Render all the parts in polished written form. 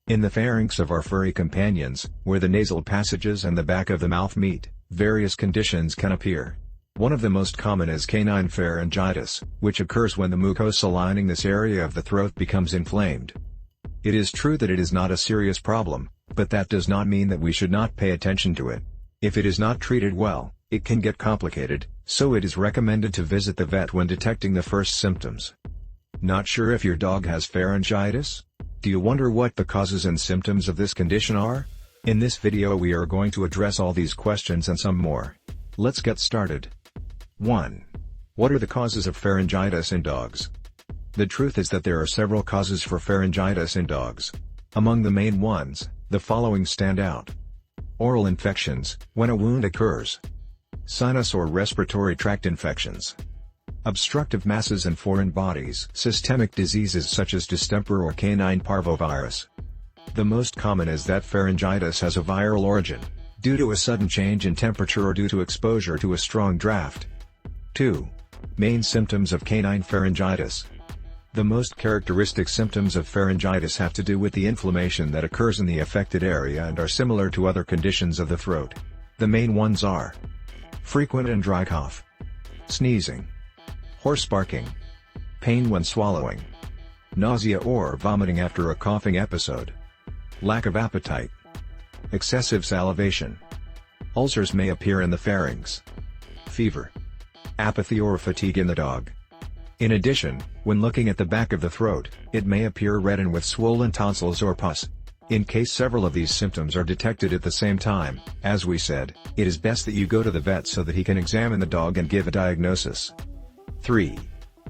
In the pharynx of our furry companions, where the nasal passages and the back of the mouth meet, various conditions can appear. One of the most common is canine pharyngitis, which occurs when the mucosa lining this area of the throat becomes inflamed. It is true that it is not a serious problem, but that does not mean that we should not pay attention to it. If it is not treated well, it can get complicated, so it is recommended to visit the vet when detecting the first symptoms. Not sure if your dog has pharyngitis? Do you wonder what the causes and symptoms of this condition are? In this video we are going to address all these questions and some more. Let's get started. 1. What are the causes of pharyngitis in dogs? The truth is that there are several causes for pharyngitis in dogs. Among the main ones, the following stand out. Oral infections, when a wound occurs. Sinus or respiratory tract infections. Obstructive masses in foreign bodies. Systemic diseases such as distemper or canine parvovirus. The most common is that pharyngitis has a viral origin, due to a sudden change in temperature or due to exposure to a strong draft. 2. Main symptoms of canine pharyngitis. The most characteristic symptoms of pharyngitis have to do with the inflammation that occurs in the affected area and are similar to other conditions of the throat. The main ones are frequent and dry cough, sneezing, hoarse barking, pain when swallowing, nausea or vomiting after a coughing episode, lack of appetite, excessive salivation. Ulcers may appear in the pharynx, fever, apathy or fatigue in the dog. In addition, when looking at the back of the throat, it may appear red and with swollen tonsils or pus. In case several of these symptoms are detected at the same time, as we said, it is best that you go to the vet so that he can examine the dog and give a diagnosis. 3.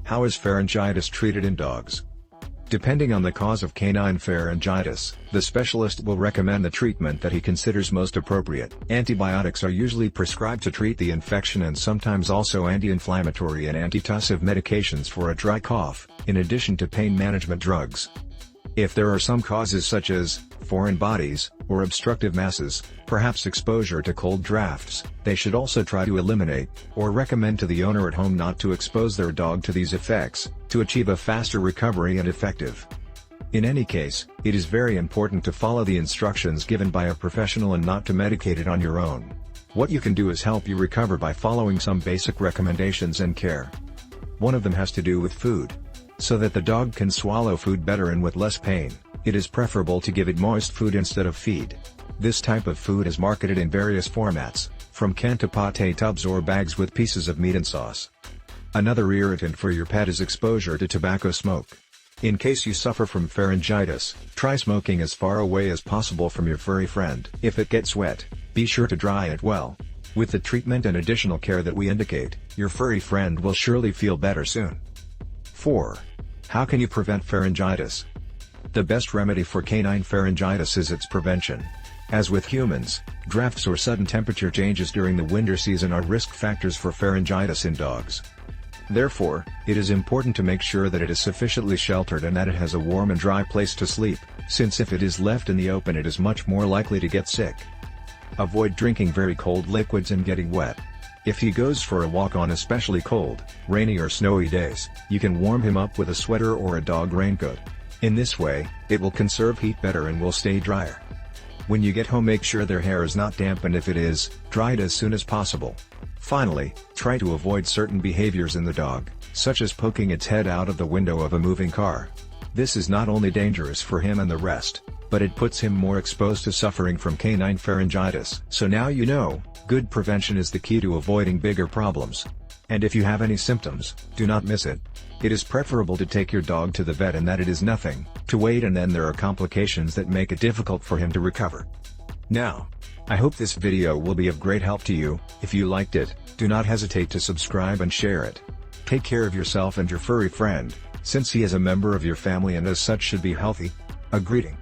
How is pharyngitis treated in dogs? Depending on the cause of canine pharyngitis, the specialist will recommend the treatment that he considers most appropriate. Antibiotics are usually prescribed to treat the infection and sometimes also anti-inflammatory and antitussive medications for a dry cough, in addition to pain management drugs. If there are some causes such as foreign bodies, or obstructive masses, perhaps exposure to cold drafts, they should also try to eliminate, or recommend to the owner at home not to expose their dog to these effects, to achieve a faster recovery and effective. In any case, it is very important to follow the instructions given by a professional and not to medicate it on your own. What you can do is help you recover by following some basic recommendations and care. One of them has to do with food. So that the dog can swallow food better and with less pain, it is preferable to give it moist food instead of feed. This type of food is marketed in various formats, from canned to pâté tubs or bags with pieces of meat and sauce. Another irritant for your pet is exposure to tobacco smoke. In case you suffer from pharyngitis, try smoking as far away as possible from your furry friend. If it gets wet, be sure to dry it well. With the treatment and additional care that we indicate, your furry friend will surely feel better soon. 4. How can you prevent pharyngitis? The best remedy for canine pharyngitis is its prevention. As with humans, drafts or sudden temperature changes during the winter season are risk factors for pharyngitis in dogs. Therefore, it is important to make sure that it is sufficiently sheltered and that it has a warm and dry place to sleep, since if it is left in the open it is much more likely to get sick. Avoid drinking very cold liquids and getting wet. If he goes for a walk on especially cold, rainy or snowy days, you can warm him up with a sweater or a dog raincoat. In this way, it will conserve heat better and will stay drier. When you get home, make sure their hair is not damp, and if it is, dry it as soon as possible. Finally, try to avoid certain behaviors in the dog, such as poking its head out of the window of a moving car. This is not only dangerous for him and the rest, but it puts him more exposed to suffering from canine pharyngitis. So now you know, good prevention is the key to avoiding bigger problems. And if you have any symptoms, do not miss it. It is preferable to take your dog to the vet and that it is nothing, to wait and then there are complications that make it difficult for him to recover. Now, I hope this video will be of great help to you. If you liked it, do not hesitate to subscribe and share it. Take care of yourself and your furry friend, since he is a member of your family and as such should be healthy. A greeting.